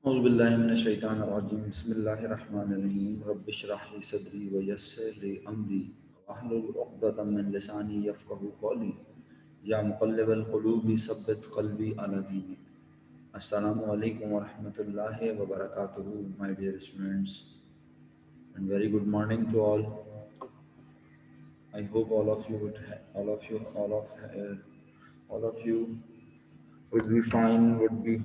औज़ुबिल्लाहिमिनश्शैतानिर्रजीम बिस्मिल्लाहिर्रहमानिर्रहीम रब्बि इश्रह ली सदरी व यस्सिर ली अमरी वहलुल उक़दतम मिन लिसानी यफ़क़हू क़ौली या मुक़ल्लिबल क़ुलूबि सब्बित क़ल्बी अला दीनिक। अस्सलामु अलैकुम व रहमतुल्लाहि व बरकातुहू my dear students and very good morning to all. I hope all of you would all of you would be fine, would be.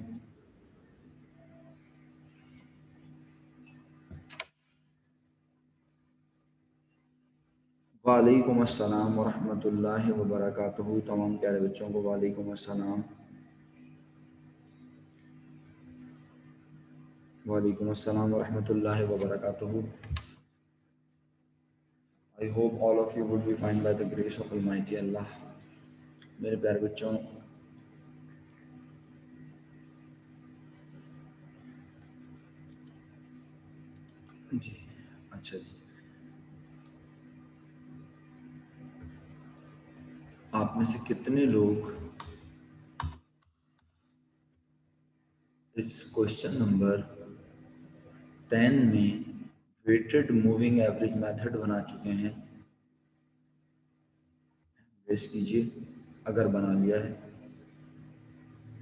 वालेकुम अस्सलाम व रहमतुल्लाहि व बरकातुहू। तमाम प्यारे बच्चों को वालेकुम अस्सलाम। वालेकुम अस्सलाम व रहमतुल्लाहि व बरकातुहू। I hope all of you would be fine by the grace of Almighty Allah। मेरे प्यारे बच्चों, जी अच्छा जी, आप में से कितने लोग इस क्वेश्चन नंबर 10 में वेटेड मूविंग एवरेज मेथड बना चुके हैं? रेस कीजिए अगर बना लिया है।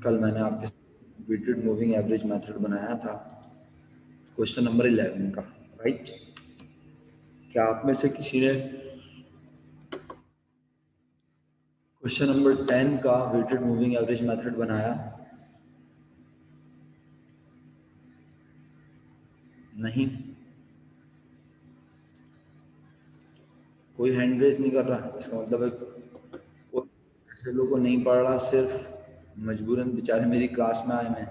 कल मैंने आपके वेटेड मूविंग एवरेज मेथड बनाया था क्वेश्चन नंबर 11 का, राइट? क्या आप में से किसी ने क्वेश्चन नंबर 10 का वेटेड मूविंग एवरेज मेथड बनाया? नहीं, कोई हैंड रेज नहीं कर रहा। इसका मतलब है कोई ऐसे लोगों को नहीं पढ़ रहा, सिर्फ मजबूरन बेचारे मेरी क्लास में आए हैं।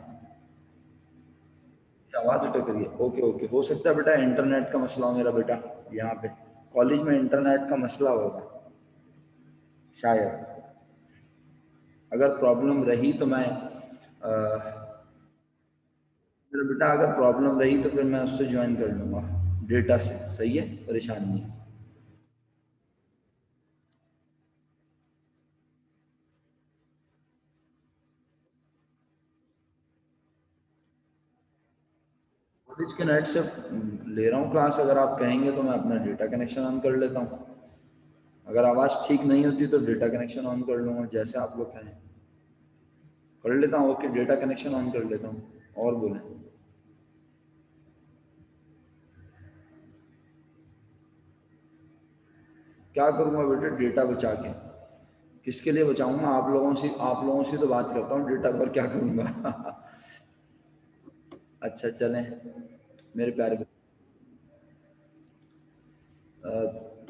आवाज़ अटक रही है। ओके ओके, हो सकता है बेटा इंटरनेट का मसला हो मेरा बेटा। यहाँ पे कॉलेज में इंटरनेट का मसला होगा शायद। अगर प्रॉब्लम रही तो मैं मेरा बेटा अगर प्रॉब्लम रही तो फिर मैं उससे ज्वाइन कर लूँगा डेटा से। सही है, परेशान नहीं है। कॉलेज के नेट से ले रहा हूँ क्लास। अगर आप कहेंगे तो मैं अपना डेटा कनेक्शन ऑन कर लेता हूँ। अगर आवाज़ ठीक नहीं होती तो डेटा कनेक्शन ऑन कर लूँगा, जैसे आप लोग कहें कर लेता हूँ। ओके, डेटा कनेक्शन ऑन कर लेता हूँ। और बोलें, क्या करूँगा बेटे डेटा बचा के? किसके लिए बचाऊँगा? आप लोगों से तो बात करता हूँ, डेटा पर क्या करूँगा? अच्छा चलें मेरे प्यारे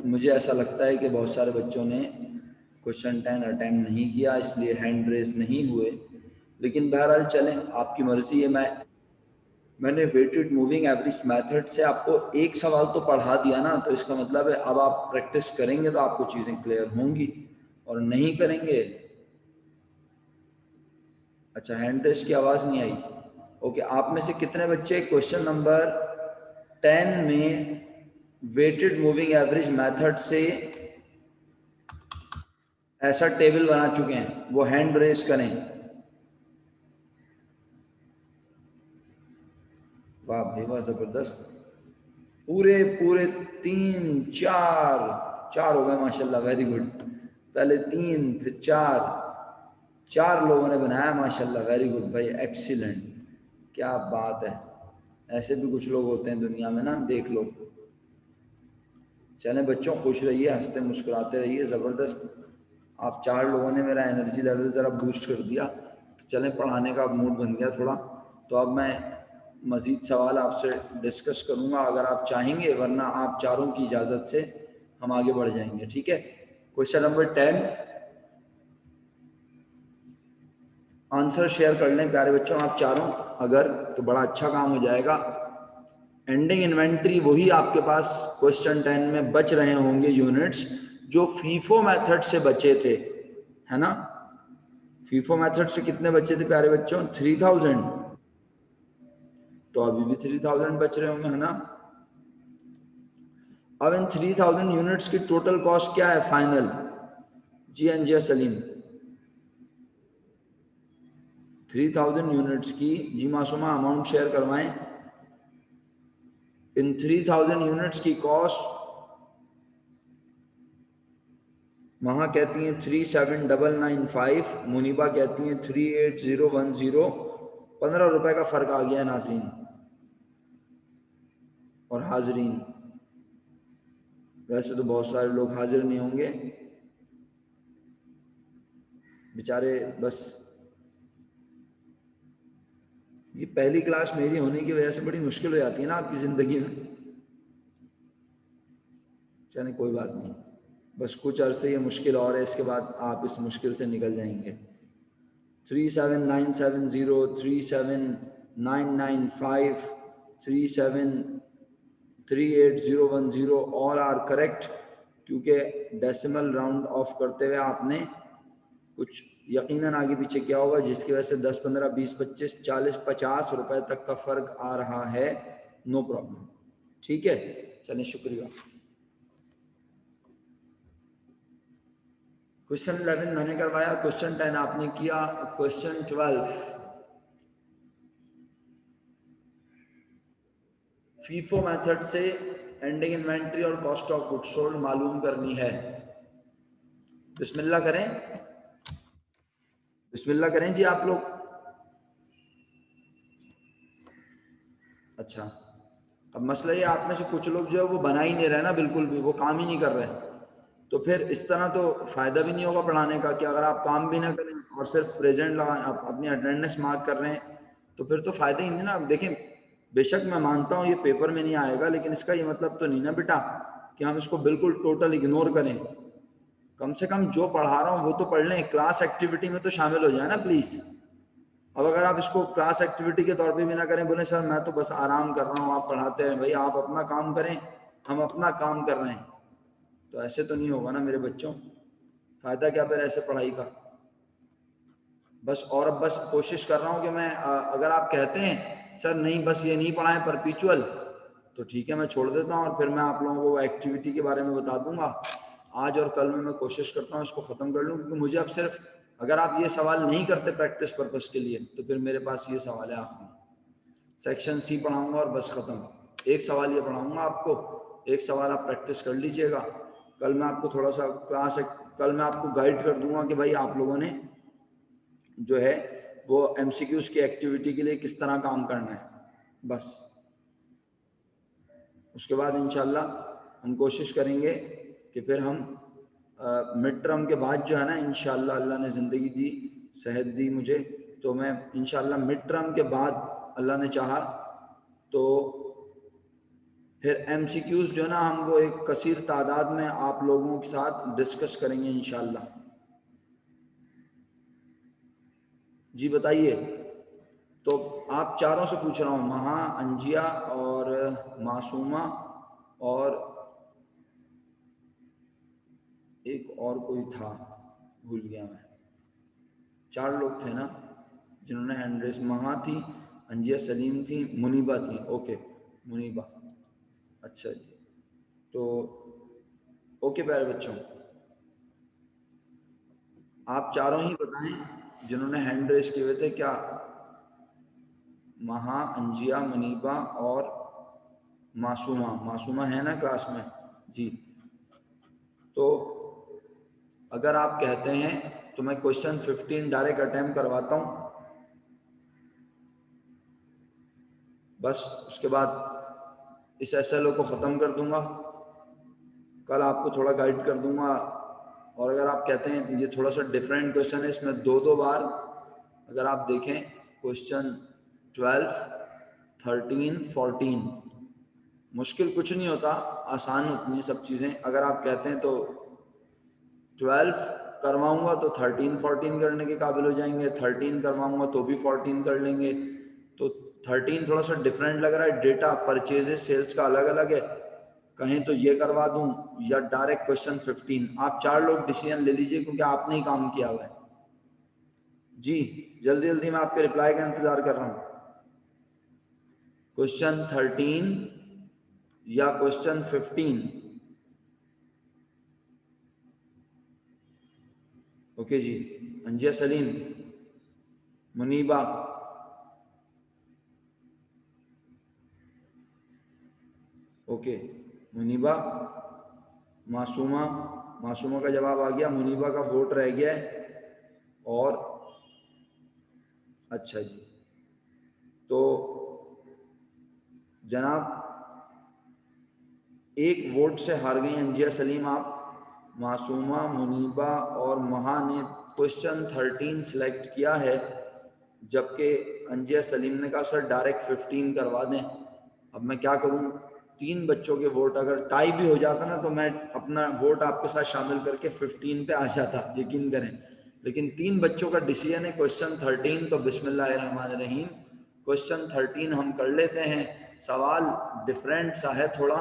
मुझे ऐसा लगता है कि बहुत सारे बच्चों ने क्वेश्चन 10 अटेम्प्ट नहीं किया, इसलिए हैंड रेज नहीं हुए। लेकिन बहरहाल चलें, आपकी मर्ज़ी है। मैंने वेटेड मूविंग एवरेज मेथड से आपको एक सवाल तो पढ़ा दिया ना, तो इसका मतलब है अब आप प्रैक्टिस करेंगे तो आपको चीज़ें क्लियर होंगी, और नहीं करेंगे। अच्छा, हैंड रेज की आवाज़ नहीं आई। ओके, आप में से कितने बच्चे क्वेश्चन नंबर 10 में वेटेड मूविंग एवरेज मेथड से ऐसा टेबल बना चुके हैं? वो हैंड रेज करें। वाह भाई वाह, जबरदस्त। पूरे पूरे 3 4 हो गए माशाल्लाह, वेरी गुड। पहले 3 फिर 4 लोगों ने बनाया माशाल्लाह, वेरी गुड भाई, एक्सीलेंट। क्या बात है, ऐसे भी कुछ लोग होते हैं दुनिया में ना, देख लो। चलें बच्चों, खुश रहिए, हंसते मुस्कुराते रहिए। ज़बरदस्त, आप 4 लोगों ने मेरा एनर्जी लेवल ज़रा बूस्ट कर दिया। तो चलें, पढ़ाने का मूड बन गया थोड़ा। तो अब मैं मज़ीद सवाल आपसे डिस्कस करूँगा अगर आप चाहेंगे, वरना आप चारों की इजाज़त से हम आगे बढ़ जाएंगे, ठीक है? क्वेश्चन नंबर 10, आंसर शेयर कर लें प्यारे बच्चों आप चारों, अगर तो बड़ा अच्छा काम हो जाएगा। एंडिंग इन्वेंट्री वही आपके पास क्वेश्चन 10 में बच रहे होंगे यूनिट्स जो फीफो मेथड से बचे थे, है ना? फीफो मेथड से कितने बचे थे प्यारे बच्चों? 3000। तो अभी भी 3000 बच रहे होंगे, है ना? अब इन 3000 यूनिट्स की टोटल कॉस्ट क्या है final? G N G Salim, 3000 units की। जी मासूमा अमाउंट शेयर करवाएं। इन 3000 यूनिट्स की कॉस्ट वहां कहती हैं 37995, मुनीबा कहती हैं 38010। 15 रुपए का फर्क आ गया नाजरीन और हाजरीन। वैसे तो बहुत सारे लोग हाजिर नहीं होंगे बेचारे, बस ये पहली क्लास मेरी होने की वजह से बड़ी मुश्किल हो जाती है ना आपकी ज़िंदगी में। चलिए कोई बात नहीं, बस कुछ अरसे ये मुश्किल और है, इसके बाद आप इस मुश्किल से निकल जाएंगे। 37970, 37995, 38010 ऑल आर करेक्ट, क्योंकि डेसिमल राउंड ऑफ करते हुए आपने कुछ यकीनन आगे पीछे किया होगा, जिसकी वजह से 10, 15, 20, 25, 40, 50 रुपए तक का फर्क आ रहा है। नो प्रॉब्लम, ठीक है। चलिए शुक्रिया। क्वेश्चन 11 मैंने करवाया, क्वेश्चन 10 आपने किया, क्वेश्चन 12 फीफो मेथड से एंडिंग इन्वेंट्री और कॉस्ट ऑफ गुड्स सोल्ड मालूम करनी है। बिस्मिल्लाह करें, बिस्मिल्लाह करें जी आप लोग। अच्छा, अब मसला ये आप में से कुछ लोग जो है वो बना ही नहीं रहे ना, बिल्कुल भी वो काम ही नहीं कर रहे, तो फिर इस तरह तो फ़ायदा भी नहीं होगा पढ़ाने का कि अगर आप काम भी ना करें और सिर्फ प्रेजेंट लगा आप अपनी अटेंडेंस मार्क कर रहे हैं तो फिर तो फ़ायदा ही नहीं ना। देखें, बेशक मैं मानता हूँ ये पेपर में नहीं आएगा, लेकिन इसका ये मतलब तो नहीं ना बेटा कि हम इसको बिल्कुल टोटल इग्नोर करें। कम से कम जो पढ़ा रहा हूँ वो तो पढ़ लें, क्लास एक्टिविटी में तो शामिल हो जाए ना प्लीज़। अब अगर आप इसको क्लास एक्टिविटी के तौर पे भी ना करें, बोले सर मैं तो बस आराम कर रहा हूँ, आप पढ़ाते हैं, भाई आप अपना काम करें, हम अपना काम कर रहे हैं, तो ऐसे तो नहीं होगा ना मेरे बच्चों। फ़ायदा क्या फिर ऐसे पढ़ाई का। बस और अब बस कोशिश कर रहा हूँ कि मैं अगर आप कहते हैं सर नहीं बस ये नहीं पढ़ाएं परपीचुअल, तो ठीक है मैं छोड़ देता हूँ और फिर मैं आप लोगों को एक्टिविटी के बारे में बता दूंगा। आज और कल में मैं कोशिश करता हूँ इसको ख़त्म कर लूँ, क्योंकि मुझे अब सिर्फ अगर आप ये सवाल नहीं करते प्रैक्टिस पर्पज़ के लिए तो फिर मेरे पास ये सवाल है आखिरी, सेक्शन सी पढ़ाऊंगा और बस ख़त्म। एक सवाल ये पढ़ाऊंगा आपको, एक सवाल आप प्रैक्टिस कर लीजिएगा। कल मैं आपको थोड़ा सा कल मैं आपको गाइड कर दूंगा कि भाई आप लोगों ने जो है वो एमसीक्यूज की एक्टिविटी के लिए किस तरह काम करना है। बस उसके बाद इंशाल्लाह हम कोशिश करेंगे कि फिर हम मिड टर्म के बाद जो है ना, इंशाल्लाह अल्लाह ने ज़िंदगी दी, सेहत दी मुझे, तो मैं इंशाल्लाह मिड टर्म के बाद अल्लाह ने चाहा तो फिर एमसीक्यूज जो है ना हम वो एक कसीर तादाद में आप लोगों के साथ डिस्कस करेंगे इंशाल्लाह। जी बताइए। तो आप चारों से पूछ रहा हूँ, महा, अंजिया और मासूमा और एक और कोई था, भूल गया मैं। 4 लोग थे ना जिन्होंने हैंड रेस। महा थी, अंजिया सलीम थी, मुनीबा थी। ओके मुनीबा, अच्छा जी। तो ओके प्यारे बच्चों, आप चारों ही बताएं जिन्होंने हैंड रेस किए हुए थे। क्या महा, अंजिया, मुनीबा और मासूमा, मासूमा है ना क्लास में जी? तो अगर आप कहते हैं तो मैं क्वेश्चन 15 डायरेक्ट अटेम्प्ट करवाता हूँ, बस उसके बाद इस एसएलओ को ख़त्म कर दूंगा। कल आपको थोड़ा गाइड कर दूंगा, और अगर आप कहते हैं ये थोड़ा सा डिफरेंट क्वेश्चन है, इसमें दो बार अगर आप देखें क्वेश्चन 12, 13, 14, मुश्किल कुछ नहीं होता, आसान होती हैं सब चीज़ें। अगर आप कहते हैं तो 12 करवाऊंगा तो 13, 14 करने के काबिल हो जाएंगे, 13 करवाऊंगा तो भी 14 कर लेंगे। तो 13 थोड़ा सा डिफरेंट लग रहा है, डेटा परचेजेस सेल्स का अलग अलग है, कहें तो ये करवा दूं या डायरेक्ट क्वेश्चन 15। आप 4 लोग डिसीजन ले लीजिए क्योंकि आपने ही काम किया हुआ है जी। जल्दी जल्दी मैं आपके रिप्लाई का इंतजार कर रहा हूं। क्वेश्चन 13 या क्वेश्चन 15? ओके जी। अंजिया सलीम, मुनीबा, ओके, मुनीबा, मासूमा, मासूमा का जवाब आ गया, मुनीबा का वोट रह गया है। और अच्छा जी, तो जनाब एक वोट से हार गई अंजिया सलीम आप। मासूमा, मुनीबा और महा ने क्वेश्चन 13 सिलेक्ट किया है, जबकि अंजिया सलीम ने कहा सर डायरेक्ट 15 करवा दें। अब मैं क्या करूं, 3 बच्चों के वोट अगर टाई भी हो जाता ना तो मैं अपना वोट आपके साथ शामिल करके 15 पे आ जाता, यकीन करें। लेकिन 3 बच्चों का डिसीजन है क्वेश्चन 13, तो बिस्मिल्लाहिर्रहमानिर्रहीम क्वेश्चन 13 हम कर लेते हैं। सवाल डिफरेंट सा है थोड़ा,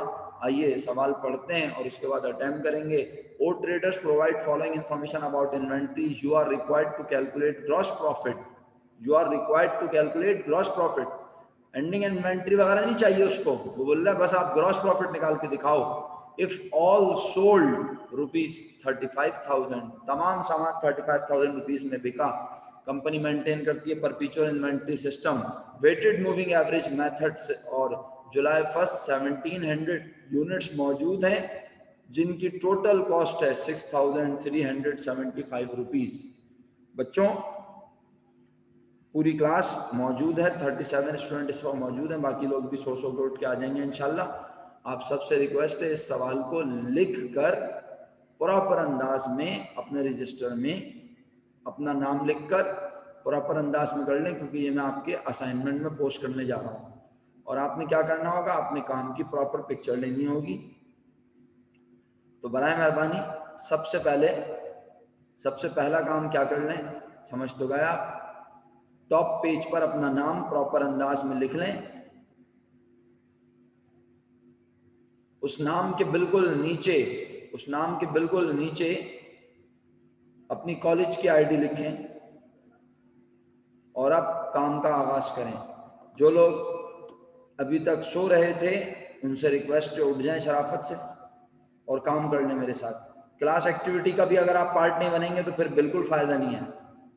आइए सवाल पढ़ते हैं और उसके बाद अटेम्प्ट करेंगे। O traders provide following information about inventory, you are required to calculate gross profit, you are required to calculate gross profit. Ending inventory वगैरह नहीं चाहिए उसको, वो बोल रहा है बस आप ग्रॉस प्रॉफिट निकाल के दिखाओ। इफ ऑल सोल्ड रुपीज 35,000, तमाम सामान 35,000 रुपीज में बिका। कंपनी मेंटेन करती है perpetual inventory system, weighted moving average method से, और जुलाई 1 1700 यूनिट्स मौजूद हैं जिनकी टोटल कॉस्ट है 6,375 रुपीज। बच्चों पूरी क्लास मौजूद है, 37 स्टूडेंट इस वक्त मौजूद हैं, बाकी लोग भी 100 के उठ के आ जाएंगे इंशाल्लाह। आप सबसे रिक्वेस्ट है इस सवाल को लिख कर प्रॉपर अंदाज में अपने रजिस्टर में अपना नाम लिखकर प्रॉपर अंदाज में कर लें, क्योंकि ये मैं आपके असाइनमेंट में पोस्ट करने जा रहा हूँ। और आपने क्या करना होगा, अपने काम की प्रॉपर पिक्चर लेनी होगी। तो बराए मेहरबानी सबसे पहला काम क्या कर लें, समझ तो गया आप, टॉप पेज पर अपना नाम प्रॉपर अंदाज में लिख लें। उस नाम के बिल्कुल नीचे अपनी कॉलेज की आईडी लिखें और अब काम का आगाज करें। जो लोग अभी तक सो रहे थे उनसे रिक्वेस्ट है उठ जाएं शराफत से और काम कर लें मेरे साथ। क्लास एक्टिविटी का भी अगर आप पार्ट नहीं बनेंगे तो फिर बिल्कुल फायदा नहीं है,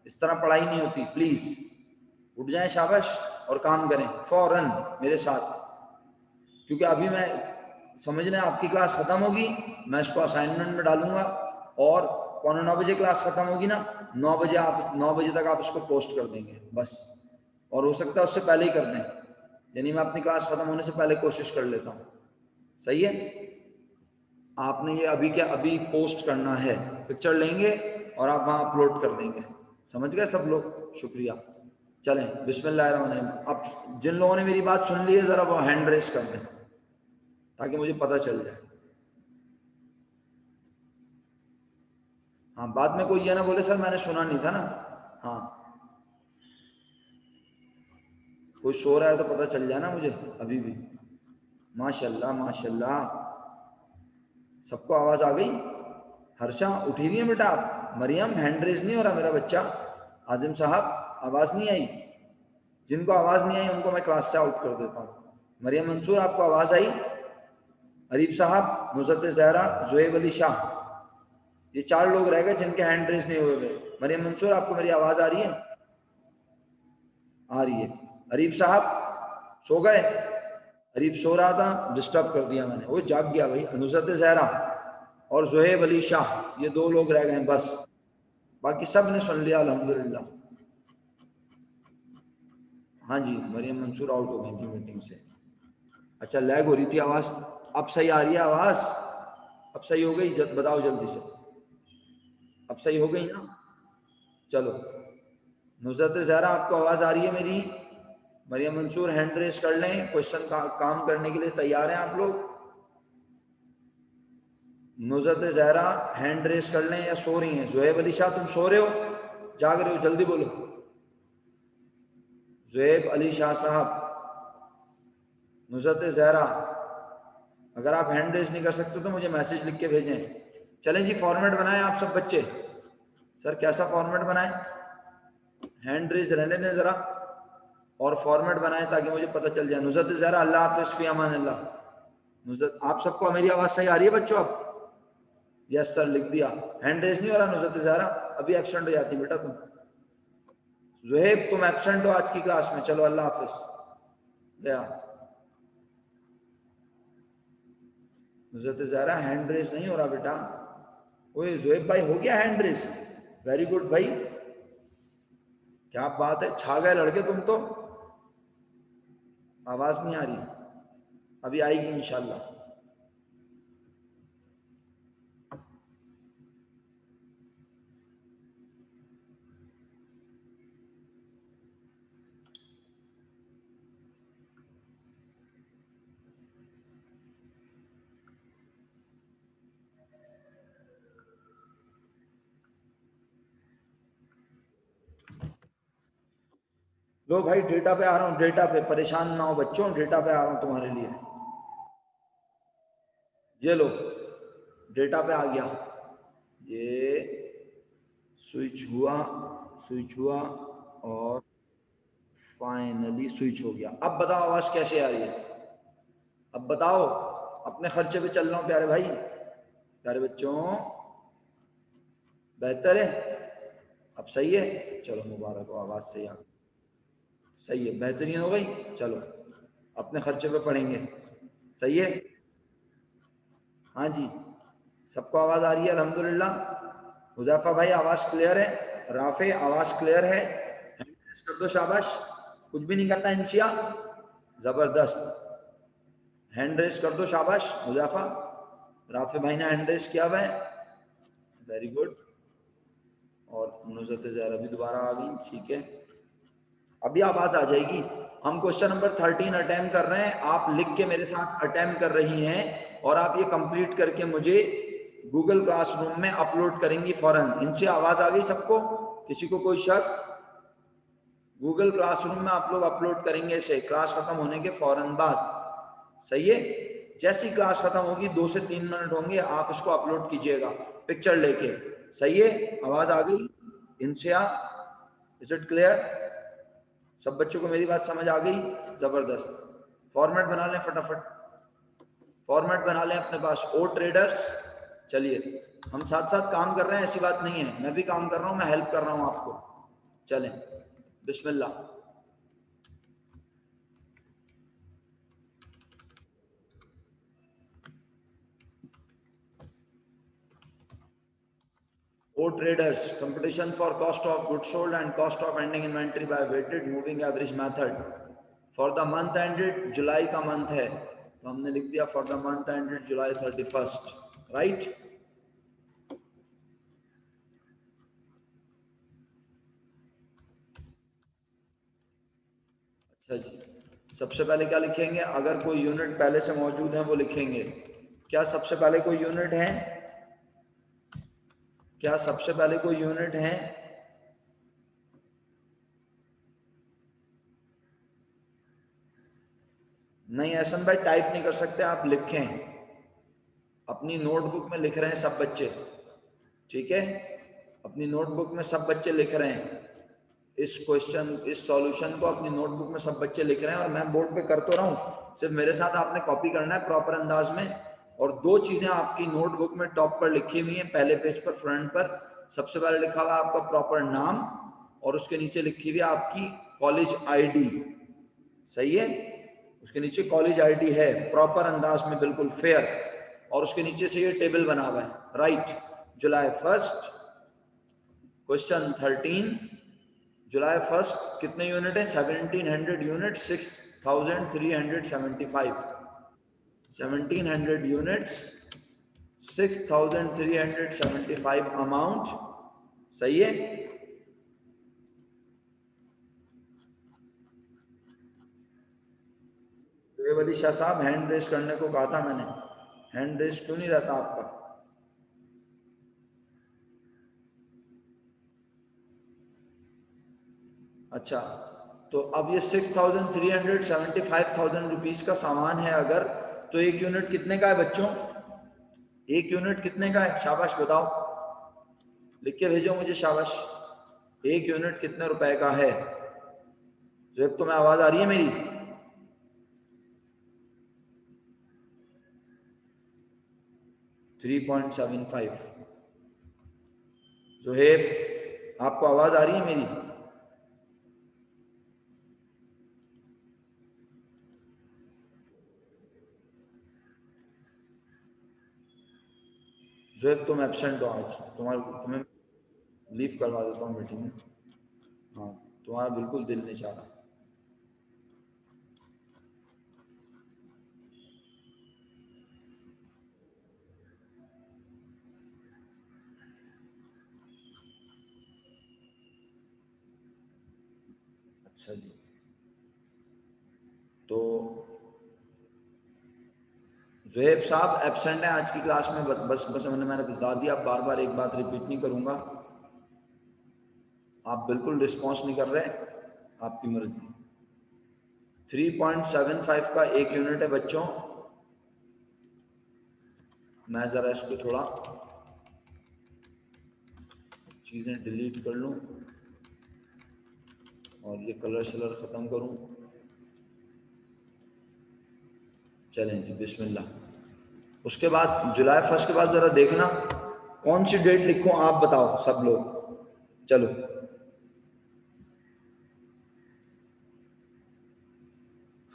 इस तरह पढ़ाई नहीं होती। प्लीज उठ जाएं शाबाश और काम करें फौरन मेरे साथ, क्योंकि अभी मैं समझना आपकी क्लास खत्म होगी, मैं इसको असाइनमेंट में डालूंगा और 8:45 बजे क्लास खत्म होगी ना, 9 बजे तक आप इसको पोस्ट कर देंगे बस। और हो सकता है उससे पहले ही कर दें, यानी मैं अपनी क्लास खत्म होने से पहले कोशिश कर लेता हूँ, सही है। आपने ये अभी क्या अभी पोस्ट करना है, पिक्चर लेंगे और आप वहां अपलोड कर देंगे, समझ गए सब लोग, शुक्रिया। चलें बिस्मिल्लाहिर्रहमानिर्रहीम। अब जिन लोगों ने मेरी बात सुन ली है जरा वो हैंड रेस कर दें ताकि मुझे पता चल जाए। हाँ, बाद में कोई ये ना बोले सर मैंने सुना नहीं था ना। हाँ, कोई सो रहा है तो पता चल जाए ना मुझे अभी भी। माशाल्लाह माशाल्लाह, सबको आवाज आ गई। हर्षा उठी हुई है बेटा आप। मरियम हैंड रेस नहीं हो रहा मेरा बच्चा। आजिम साहब आवाज नहीं आई, जिनको आवाज नहीं आई उनको मैं क्लास से आउट कर देता हूँ। मरियम मंसूर आपको आवाज आई? अरीब साहब, नुसरत जहरा, जुएब अली शाह, ये 4 लोग रह गए जिनके हैंड रेस नहीं हुए। मरियम मंसूर आपको मेरी आवाज आ रही है? आ रही है। अरीब साहब सो गए? अरीब सो रहा था, डिस्टर्ब कर दिया मैंने, वो जाग गया भाई। नुसरत जहरा और जुएब अली शाह, ये 2 लोग रह गए बस, बाकी सब ने सुन लिया अल्हम्दुलिल्लाह। हाँ जी, मरियम मंसूर आउट हो गई थी मीटिंग से। अच्छा, लैग हो रही थी आवाज, अब सही आ रही है आवाज? अब सही हो गई? बताओ जल्दी से, अब सही हो गई ना? चलो, नुसरत ज़हरा आपको आवाज़ आ रही है मेरी? मरियम मंसूर हैंड रेस कर लें, क्वेश्चन का काम करने के लिए तैयार हैं आप लोग? नुसरत ज़हरा हैंड रेस कर लें या सो रही हैं? जुएब अली शाह तुम सो रहे हो, जाग रहे हो? जल्दी बोलो। जुएब अली शाह साहब, नुसरत ज़हरा, अगर आप हैंड रेस नहीं कर सकते तो मुझे मैसेज लिख के भेजें। चलें जी, फॉर्मेट बनाएं आप सब बच्चे। सर कैसा फॉर्मेट बनाएं? हैंड रेस रहने दें ज़रा और फॉर्मेट बनाएं ताकि मुझे पता चल जाए। नुसरत ज़हरा, अल्लाह हाफ़िज़, फ़ी अमान अल्लाह। नुसरत, आप सबको मेरी आवाज़ सही आ रही है बच्चों? अब यस सर लिख दिया। हैंड रेस नहीं हो रहा नुसरत ज़हरा, अभी एब्सेंट हो जाती बेटा तुम। जुहेब तुम एब्सेंट हो आज की क्लास में, चलो अल्लाह हाफिज। गया। नुसरत ज़हरा हैंड रेस नहीं हो रहा बेटा। ओए जुहेब भाई हो गया हैंड रेस, वेरी गुड भाई, क्या बात है, छा गए लड़के तुम तो। आवाज नहीं आ रही, अभी आएगी इंशाल्लाह। लो भाई डेटा पे आ रहा हूँ, डेटा पे, परेशान ना हो बच्चों, डेटा पे आ रहा हूँ तुम्हारे लिए। ये लो डेटा पे आ गया, ये स्विच हुआ, स्विच हुआ और फाइनली स्विच हो गया। अब बताओ आवाज कैसे आ रही है, अब बताओ। अपने खर्चे पे चल रहा हूँ प्यारे भाई, प्यारे बच्चों, बेहतर है, अब सही है। चलो मुबारक हो, आवाज सही आ गई, सही है, बेहतरीन हो गई। चलो अपने खर्चे पे पढ़ेंगे, सही है। हाँ जी, सबको आवाज आ रही है अल्हम्दुलिल्लाह। हुज़ैफा भाई आवाज क्लियर है, राफे आवाज क्लियर है, हैंड रेस कर दो, शाबाश, कुछ भी नहीं करना इंसिया, जबरदस्त, हैंड रेस कर दो, शाबाश हुज़ैफा। राफे भाई ने हैंड रेस किया हुआ है, वेरी गुड। और नुज़रत ज़हरा भी दोबारा आ गई, ठीक है, अभी आवाज आ जाएगी। हम क्वेश्चन नंबर 13 अटेम्प्ट कर रहे हैं, आप लिख के मेरे साथ अटेम्प्ट कर रही हैं और आप ये कंप्लीट करके मुझे गूगल क्लासरूम में अपलोड करेंगी फौरन। इनसे आवाज आ गई सबको, किसी को कोई शक? गूगल क्लासरूम में आप लोग अपलोड करेंगे इसे क्लास खत्म होने के फौरन बाद, सही है। जैसी क्लास खत्म होगी 2 से 3 मिनट होंगे, आप इसको अपलोड कीजिएगा पिक्चर लेके, सही है। आवाज आ गई इनसे, इज इट क्लियर? सब बच्चों को मेरी बात समझ आ गई? जबरदस्त। फॉर्मेट बना लें फटाफट, फॉर्मेट बना लें अपने पास, ओ ट्रेडर्स। चलिए हम साथ साथ काम कर रहे हैं, ऐसी बात नहीं है, मैं भी काम कर रहा हूं, मैं हेल्प कर रहा हूं आपको। चलें बिस्मिल्लाह। O traders, competition for cost of goods sold and cost of ending inventory by weighted moving average method for the month ended, जुलाई का मंथ है तो हमने लिख दिया for the month ended July 31st, right. अच्छा जी, सबसे पहले क्या लिखेंगे? अगर कोई यूनिट पहले से मौजूद है वो लिखेंगे। क्या सबसे पहले कोई यूनिट है? क्या सबसे पहले कोई यूनिट है? नहीं एहसन भाई टाइप नहीं कर सकते, आप लिखें, अपनी नोटबुक में लिख रहे हैं सब बच्चे, ठीक है, अपनी नोटबुक में सब बच्चे लिख रहे हैं इस क्वेश्चन, इस सॉल्यूशन को अपनी नोटबुक में सब बच्चे लिख रहे हैं और मैं बोर्ड पे कर तो रहा हूँ, सिर्फ मेरे साथ आपने कॉपी करना है प्रॉपर अंदाज में। और दो चीजें आपकी नोटबुक में टॉप पर लिखी हुई हैं, पहले पेज पर फ्रंट पर सबसे पहले लिखा हुआ आपका प्रॉपर नाम और उसके नीचे लिखी हुई आपकी कॉलेज आईडी, सही है, उसके नीचे कॉलेज आईडी है प्रॉपर अंदाज में, बिल्कुल फेयर, और उसके नीचे से ये टेबल बना हुआ है, राइट। जुलाई 1 क्वेश्चन 13, जुलाई 1 कितने यूनिट है? 1700 यूनिट, 6375, 1700 यूनिट्स, 6375 अमाउंट, सही है। वली शाह साहब हैंड रेस करने को कहा था मैंने, हैंड रेस क्यों नहीं रहता आपका? अच्छा, तो अब ये 6375 रुपीज का सामान है अगर, तो एक यूनिट कितने का है बच्चों? एक यूनिट कितने का है? शाबाश बताओ, लिख के भेजो मुझे, शाबाश। एक यूनिट कितने रुपए का है? जब तुम्हें आवाज आ रही है मेरी? 3.75। जोहेब आपको आवाज आ रही है मेरी? जोएब तुम एब्सेंट हो आज, तुम्हें लीव करवा देता हूँ मीटिंग में। हाँ, तुम्हारा बिल्कुल दिल नहीं चाह रहा। अच्छा जी, तो जोएब साहब एब्सेंट है आज की क्लास में, बस मैंने बता दिया, बार बार एक बात रिपीट नहीं करूंगा। आप बिल्कुल रिस्पॉन्स नहीं कर रहे, आपकी मर्जी। 3.75 का एक यूनिट है बच्चों। मैं जरा इसको थोड़ा चीजें डिलीट कर लूं और ये कलर शलर खत्म करूं। चलें जी, बिस्मिल्लाह। उसके बाद जुलाई 1 के बाद जरा देखना कौन सी डेट लिखूं, आप बताओ सब लोग। चलो,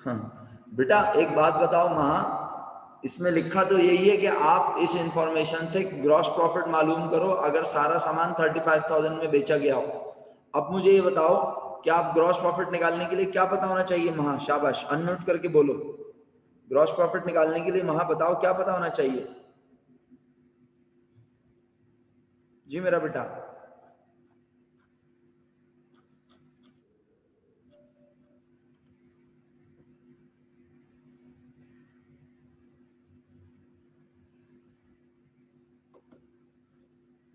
हाँ बेटा एक बात बताओ महा, इसमें लिखा तो यही है कि आप इस इंफॉर्मेशन से ग्रॉस प्रॉफिट मालूम करो अगर सारा सामान 35,000 में बेचा गया हो। अब मुझे ये बताओ कि आप ग्रॉस प्रॉफिट निकालने के लिए क्या पता होना चाहिए महा? शाबाश, अनम्यूट करके बोलो। ग्रॉस प्रॉफिट निकालने के लिए महा बताओ क्या पता होना चाहिए? जी मेरा बेटा।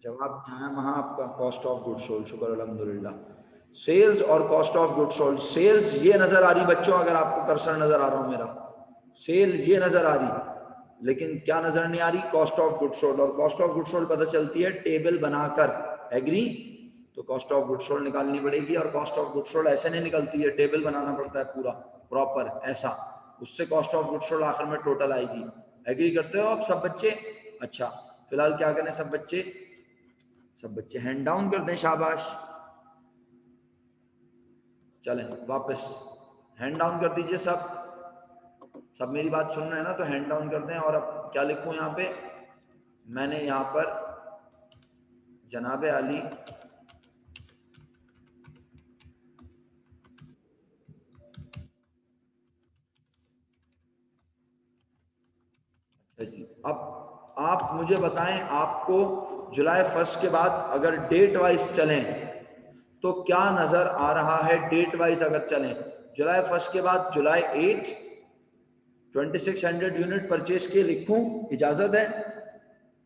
जवाब क्या है वहां आपका? कॉस्ट ऑफ गुड सोल्ड, शुक्र अल्हम्दुलिल्लाह। सेल्स और cost of good sold, sales ये नजर आ रही बच्चों, अगर आपको कर्सर नजर आ रहा हो मेरा, सेल्स ये नजर आ रही, लेकिन क्या नजर नहीं आ रही? Cost of good sold. और कॉस्ट ऑफ गुड सोल्ड पता चलती है टेबल बनाकर, एग्री? तो कॉस्ट ऑफ गुड सोल्ड निकालनी पड़ेगी, और कॉस्ट ऑफ गुड सोल्ड ऐसे नहीं निकलती है, टेबल बनाना पड़ता है पूरा प्रॉपर ऐसा, उससे कॉस्ट ऑफ गुड सोल्ड आखिर में टोटल आएगी। एग्री करते हो आप सब बच्चे? अच्छा, फिलहाल क्या करें सब बच्चे? सब बच्चे हैंड डाउन कर दें, शाबाश। चलें वापस हैंड डाउन कर दीजिए सब। सब मेरी बात सुन रहे हैं ना? तो हैंड डाउन कर दें। और अब क्या लिखूं यहाँ पे? मैंने यहाँ पर जनाबे आली अच्छा जी, अब आप मुझे बताएं, आपको जुलाई 1 के बाद अगर डेट वाइज चलें तो क्या नजर आ रहा है? डेट वाइज अगर चलें जुलाई 1 के बाद, जुलाई 8 2600 यूनिट परचेज के लिखूं, इजाजत है?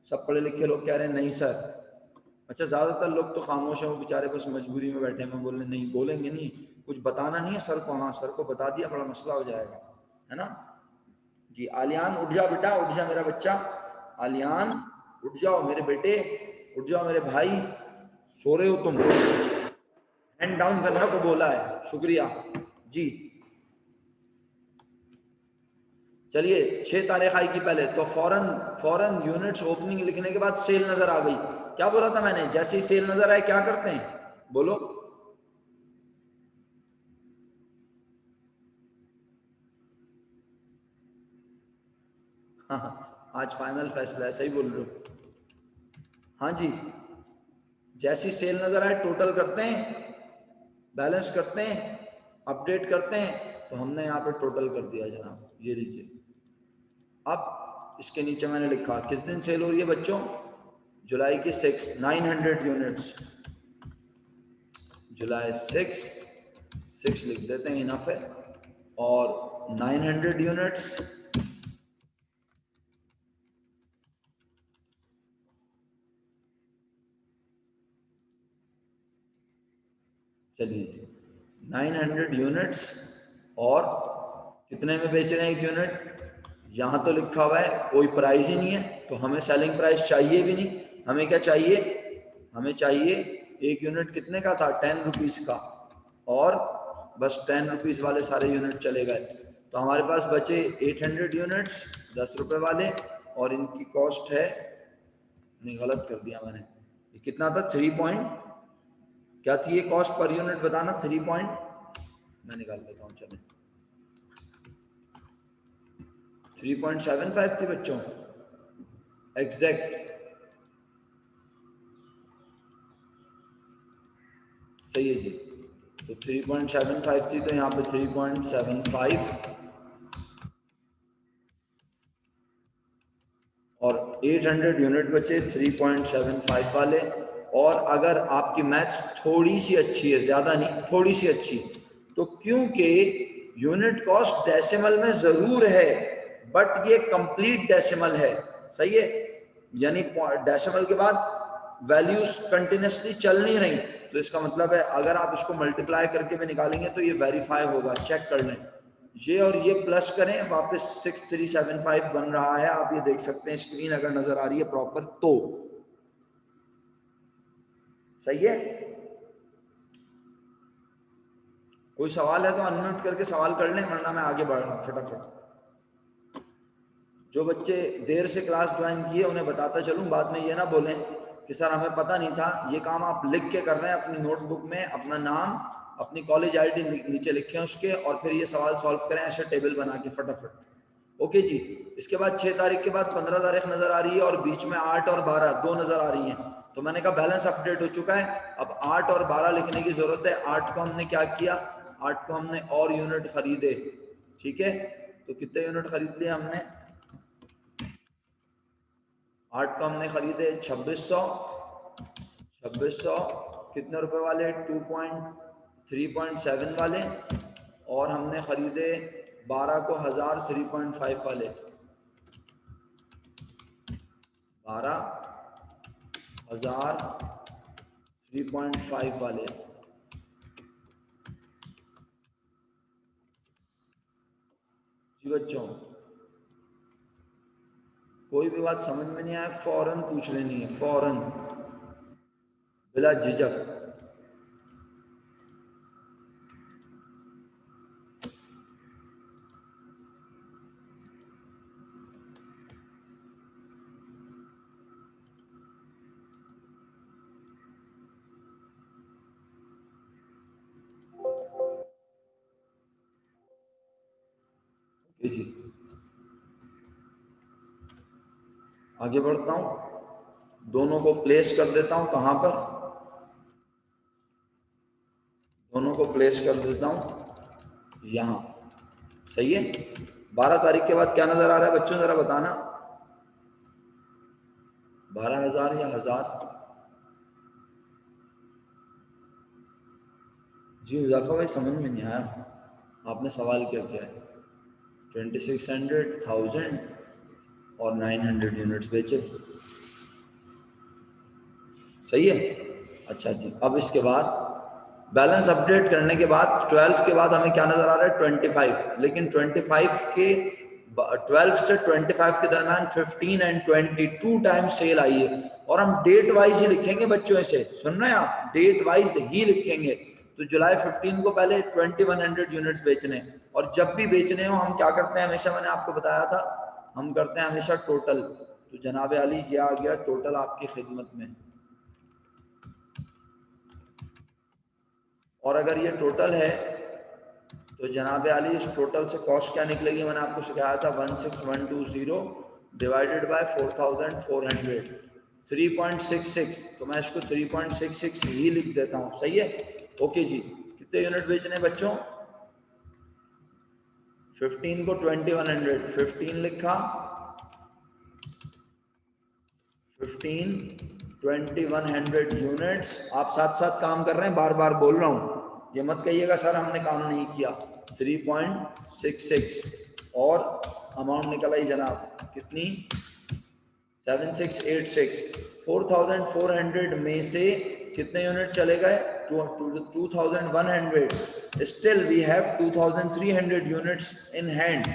सब पढ़े लिखे लोग कह रहे हैं नहीं सर। अच्छा, ज्यादातर लोग तो खामोश हैं, वो बेचारे बस मजबूरी में बैठे हैं, बोलने नहीं, बोलेंगे नहीं, कुछ बताना नहीं है सर को। हाँ सर को बता दिया, बड़ा मसला हो जाएगा, है ना जी। आलियान उठ जा बेटा, उठ जा मेरा बच्चा, आलियान उठ जाओ मेरे बेटे, उठ जाओ मेरे भाई, सो रहे हो तुम? हैंड डाउन करने को बोला है, शुक्रिया जी। चलिए 6 तारीख आई की पहले, तो फौरन फौरन यूनिट्स ओपनिंग लिखने के बाद सेल नजर आ गई। क्या बोला था मैंने? जैसे ही सेल नजर आए क्या करते हैं, बोलो? हाँ हाँ, आज फाइनल फैसला है, सही बोल रहे हो। हाँ जी, जैसी सेल नजर आए टोटल करते हैं, बैलेंस करते हैं, अपडेट करते हैं। तो हमने यहाँ पे टोटल कर दिया जनाब, ये लीजिए। अब इसके नीचे मैंने लिखा किस दिन सेल हो रही है बच्चों? जुलाई की 6, 900 यूनिट्स। जुलाई 6 लिख देते हैं, इनफ है। और 900 यूनिट्स, चलिए 900 यूनिट्स, और कितने में बेच रहे हैं एक यूनिट? यहाँ तो लिखा हुआ है कोई प्राइस ही नहीं है, तो हमें सेलिंग प्राइस चाहिए भी नहीं। हमें क्या चाहिए? हमें चाहिए एक यूनिट कितने का था? 10 रुपीज़ का, और बस 10 रुपीज़ वाले सारे यूनिट चले गए। तो हमारे पास बचे 800 यूनिट्स 10 रुपए वाले, और इनकी कॉस्ट है, नहीं गलत कर दिया मैंने, ये कितना था? 3 पॉइंट, क्या थी ये कॉस्ट पर यूनिट बताना? 3 पॉइंट, मैं निकाल लेता हूँ, चलो 3.75 थी बच्चों, एग्जैक्ट सही है जी। तो 3.75 थी तो यहाँ पे 3.75 और 800 यूनिट बचे 3.75 वाले। और अगर आपकी मैथ्स थोड़ी सी अच्छी है, ज़्यादा नहीं, थोड़ी सी अच्छी, तो क्योंकि यूनिट कॉस्ट डेसिमल में ज़रूर है बट ये कंप्लीट डेसिमल है, सही है, यानी डेसिमल के बाद वैल्यूज कंटिन्यूसली चल नहीं रही, तो इसका मतलब है अगर आप इसको मल्टीप्लाई करके भी निकालेंगे तो ये वेरीफाई होगा, चेक कर लें। ये और ये प्लस करें, वापस 6375 बन रहा है, आप ये देख सकते हैं, स्क्रीन अगर नजर आ रही है प्रॉपर तो सही है। कोई सवाल है तो अनम्यूट करके सवाल कर लें, वरना मैं आगे बढ़ रहा हूं फटाफट। जो बच्चे देर से क्लास ज्वाइन किए उन्हें बताता चलूं, बाद में ये ना बोलें कि सर हमें पता नहीं था। ये काम आप लिख के कर रहे हैं अपनी नोटबुक में, अपना नाम, अपनी कॉलेज आईडी नीचे लिखें उसके, और फिर ये सवाल सॉल्व करें ऐसे टेबल बना के फटाफट। ओके जी। इसके बाद 6 तारीख के बाद 15 तारीख नजर आ रही है, और बीच में 8 और 12 दो नजर आ रही हैं। तो मैंने कहा बैलेंस अपडेट हो चुका है, अब 8 और 12 लिखने की जरूरत है। 8 को हमने क्या किया, 8 को हमने और यूनिट खरीदे, ठीक है। तो कितने यूनिट खरीद लिए हमने, 8 को हमने खरीदे 2600, 2600 कितने रुपए वाले, 3.7 वाले, और हमने खरीदे 12 को 1000 3.5 वाले, 12,000 3.5 वाले। जी बच्चों, कोई भी बात समझ में नहीं आए फौरन पूछ लेनी है, फौरन, बिला झिझक। जी आगे बढ़ता हूं, दोनों को प्लेस कर देता हूं, कहां पर, दोनों को प्लेस कर देता हूं यहां, सही है। 12 तारीख के बाद क्या नजर आ रहा है बच्चों, जरा बताना, 12,000 या 1000? जी हुज़ैफा भाई समझ में नहीं आया, आपने सवाल क्या किया है। 2600, 1000 और 900 यूनिट्स बेचे, सही है। अच्छा जी, अब इसके बाद बैलेंस अपडेट करने के बाद 12 के बाद हमें क्या नजर आ रहा है, 25। लेकिन 25 के 12 से 25 के दरमियान 15 एंड 22 टाइम सेल आई है, और हम डेट वाइज ही लिखेंगे बच्चों, इसे सुन रहे हैं आप, डेट वाइज ही लिखेंगे। तो जुलाई 15 को पहले 2100 यूनिट्स बेचने, और जब भी बेचने हो हम क्या करते हैं हमेशा, मैंने आपको बताया था, हम करते हैं हमेशा टोटल। तो जनाब अली ये आ गया टोटल आपकी खिदमत में, और अगर ये टोटल है तो जनाब अली इस टोटल से कॉस्ट क्या निकलेगी, मैंने आपको सिखाया था 16120 डिवाइडेड बाय 4400, 3.66। तो मैं इसको 3.66 ही लिख देता हूं, सही है। ओके जी, कितने यूनिट बेचने बच्चों, 15 को 2100, 15 लिखा, 15 2100 यूनिट्स। आप साथ साथ काम कर रहे हैं, बार बार बोल रहा हूं, ये मत कहिएगा सर हमने काम नहीं किया। 3.66 और अमाउंट निकल आई जनाब कितनी, 7686। 4400 में से कितने यूनिट चले गए, 2100। Still we have 2300 units in hand,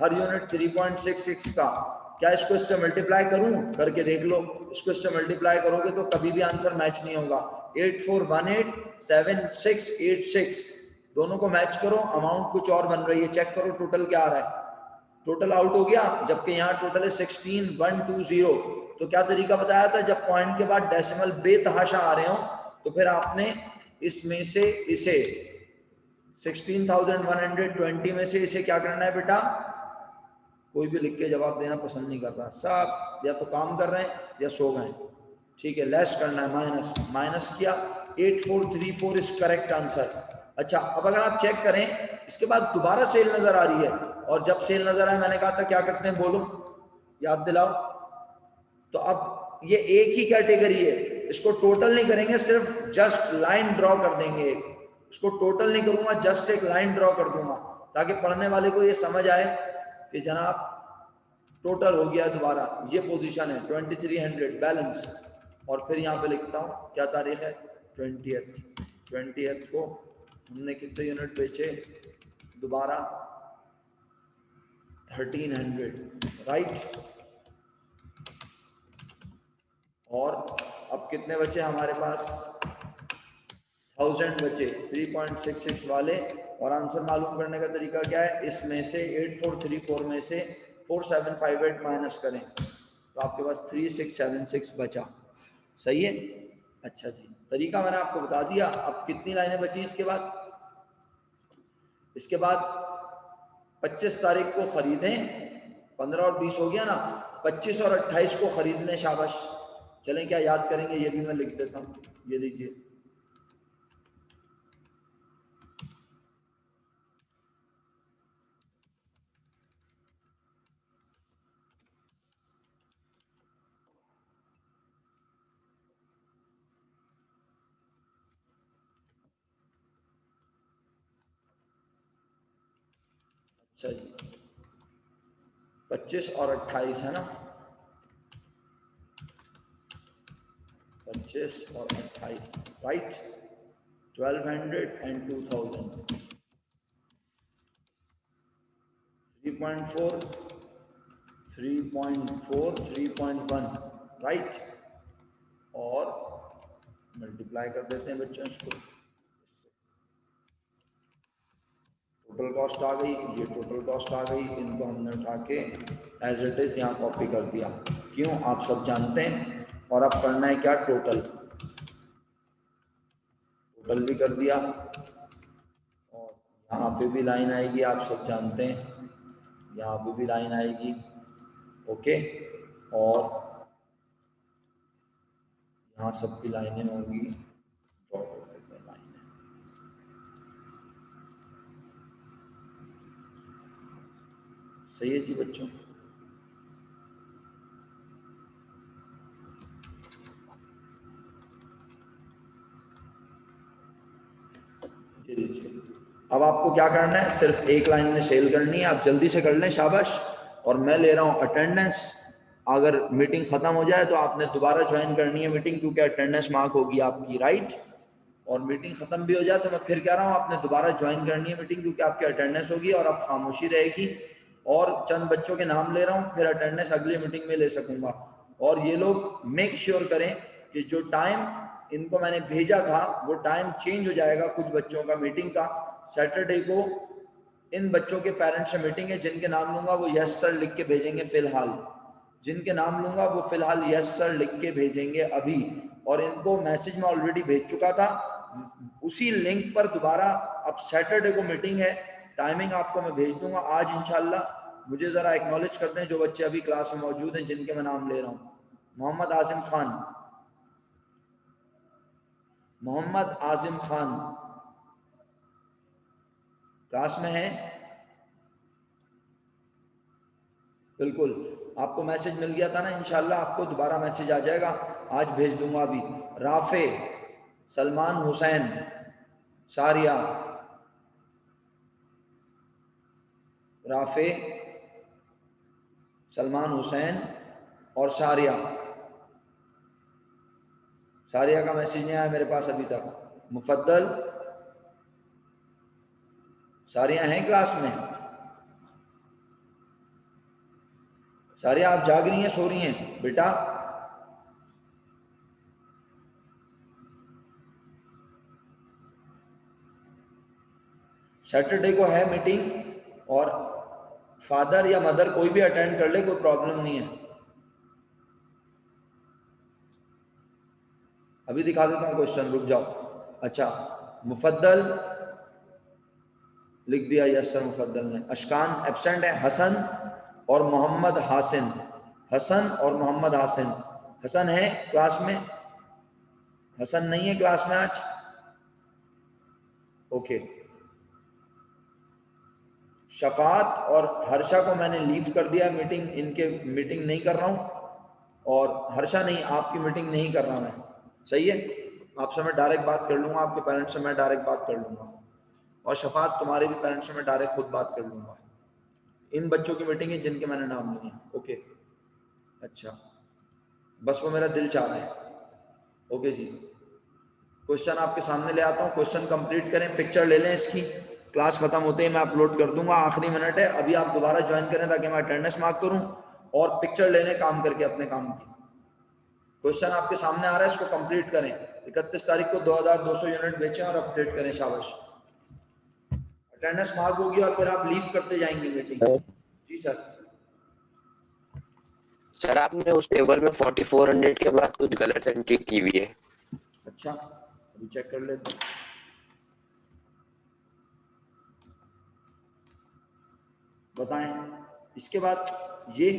हर यूनिट 3.66 का। क्या इसको इससे मल्टीप्लाई करूं, करके देख लो, इसको इससे मल्टीप्लाई करोगे तो कभी भी आंसर मैच नहीं होगा। 84187686, दोनों को मैच करो, अमाउंट कुछ और बन रही है, चेक करो टोटल क्या आ रहा है, टोटल आउट हो गया, जबकि यहाँ टोटल है 16120। तो क्या तरीका बताया था, जब पॉइंट के बाद डेसिमल बेतहाशा आ रहे हो तो फिर आपने इसमें से इसे 16120 में से इसे क्या करना है बेटा, कोई भी लिख के जवाब देना पसंद नहीं कर रहा, सब या तो काम कर रहे हैं या सो गए, ठीक है, लेस करना है, माइनस, माइनस किया 8434 इज करेक्ट आंसर। अच्छा, अब अगर आप चेक करें इसके बाद दोबारा सेल नजर आ रही है, और जब सेल नजर आए मैंने कहा था क्या करते हैं, बोलो, याद दिलाओ। तो अब ये एक ही कैटेगरी है, इसको टोटल नहीं करेंगे, सिर्फ जस्ट लाइन ड्रॉ कर देंगे। इसको टोटल नहीं करूंगा, जस्ट एक लाइन ड्रॉ कर दूंगा, ताकि पढ़ने वाले को ये समझ आए कि जनाब टोटल हो गया दोबारा। ये पोजीशन है 2300 बैलेंस, और फिर यहाँ पे लिखता हूँ क्या तारीख है, 20th को हमने कितने यूनिट बेचे दोबारा, 1300, राइट। और अब कितने बचे हमारे पास, 1000 बचे 3.66 वाले। और आंसर मालूम करने का तरीका क्या है, इसमें से 8434 में से 4758 माइनस करें तो आपके पास 3676 बचा। सही है। अच्छा जी, तरीका मैंने आपको बता दिया। अब कितनी लाइनें बची इसके बाद, इसके बाद 25 तारीख को खरीदें, 15 और 20 हो गया ना, 25 और 28 को खरीदने, शाबाश। चलें क्या याद करेंगे, ये भी मैं लिख देता हूँ, ये लीजिए। अच्छा जी, 25 और 28 है ना, 25 और 28, राइट। 1200 and 2000, 3.4, 3.4, 3.1, right. और मल्टीप्लाई कर देते हैं बच्चों इसको, टोटल कॉस्ट आ गई, ये टोटल कॉस्ट आ गई, इनको हमने उठा के एज इट इज यहाँ कॉपी कर दिया। क्यों, आप सब जानते हैं। और अब करना है क्या, टोटल, टोटल भी कर दिया। और यहाँ पे भी लाइन आएगी, आप सब जानते हैं, यहाँ पे भी लाइन आएगी, ओके। और यहाँ सबकी लाइनें होंगी, ड्रॉ कर देते हैं लाइनें। सही है जी बच्चों। अब आपको क्या करना है, सिर्फ एक लाइन में सेल करनी है, आप जल्दी से कर लें, शाबाश। और मैं ले रहा हूँ अटेंडेंस। अगर मीटिंग खत्म हो जाए तो आपने दोबारा ज्वाइन करनी है मीटिंग, क्योंकि अटेंडेंस मार्क होगी आपकी, राइट। और मीटिंग खत्म भी हो जाए तो मैं फिर कह रहा हूँ आपने दोबारा ज्वाइन करनी है मीटिंग, क्योंकि आपकी अटेंडेंस होगी और अब खामोशी रहेगी। और चंद बच्चों के नाम ले रहा हूँ, फिर अटेंडेंस अगली मीटिंग में ले सकूंगा। और ये लोग मेक श्योर करें कि जो टाइम इनको मैंने भेजा था वो टाइम चेंज हो जाएगा कुछ बच्चों का मीटिंग का। सैटरडे को इन बच्चों के पेरेंट्स से मीटिंग है, जिनके नाम लूंगा वो यस सर लिख के भेजेंगे फिलहाल, जिनके नाम लूंगा वो फिलहाल यस सर लिख के भेजेंगे अभी। और इनको मैसेज में ऑलरेडी भेज चुका था, उसी लिंक पर दोबारा अब सैटरडे को मीटिंग है, टाइमिंग आपको मैं भेज दूंगा आज इंशाल्लाह। मुझे जरा एक्नॉलेज कर दें जो बच्चे अभी क्लास में मौजूद हैं जिनके मैं नाम ले रहा हूँ। मोहम्मद आसिम खान, मोहम्मद आसिम खान क्लास में है, बिल्कुल। आपको मैसेज मिल गया था ना, इंशाल्लाह आपको दोबारा मैसेज आ जाएगा, आज भेज दूंगा अभी। राफे सलमान हुसैन सारिया, राफे सलमान हुसैन और सारिया, सारिया का मैसेज नहीं आया मेरे पास अभी तक। मुफद्दल, सारिया हैं क्लास में, सारिया आप जाग रही हैं, सो रही हैं बेटा? सैटरडे को है मीटिंग, और फादर या मदर कोई भी अटेंड कर ले, कोई प्रॉब्लम नहीं है। अभी दिखा देता हूं क्वेश्चन, रुक जाओ। अच्छा, मुफद्दल लिख दिया, यस सर मुफद्दल ने। अशकान एब्सेंट है, हसन और मोहम्मद हासिन, हसन और मोहम्मद हासिन। हसन है क्लास में, हसन नहीं है क्लास में आज? ओके। शफात और हर्षा को मैंने लीव कर दिया मीटिंग, इनके मीटिंग नहीं कर रहा हूं, और हर्षा नहीं, आपकी मीटिंग नहीं कर रहा मैं, सही है? आपसे मैं डायरेक्ट बात कर लूंगा, आपके पेरेंट्स से मैं डायरेक्ट बात कर लूंगा, और शफात तुम्हारे भी पेरेंट्स से मैं डायरेक्ट खुद बात कर लूंगा। इन बच्चों की मीटिंग है जिनके मैंने नाम लिए। ओके, अच्छा, बस वो मेरा दिल चाह रहा है। ओके जी, क्वेश्चन आपके सामने ले आता हूँ, क्वेश्चन कंप्लीट करें, पिक्चर ले लें इसकी, क्लास खत्म होते ही मैं अपलोड कर दूंगा, आखिरी मिनट है, अभी आप दोबारा ज्वाइन करें ताकि मैं अटेंडेंस मार्क करूं, और पिक्चर लेने काम करके अपने काम की। क्वेश्चन आपके सामने आ रहा है, इसको कंप्लीट करें, 31 तारीख को 2200 यूनिट बेचें और अपडेट करें, शाबाश। अटेंडेंस मार्क होगी और फिर आप लीव करते जाएंगे मीटिंग। जी सर। सर आपने उस टेबल में 4400 के बाद कुछ गलत एंट्री की हुई है। अच्छा, अभी चेक कर लेते हैं। बताएं, इसके बाद ये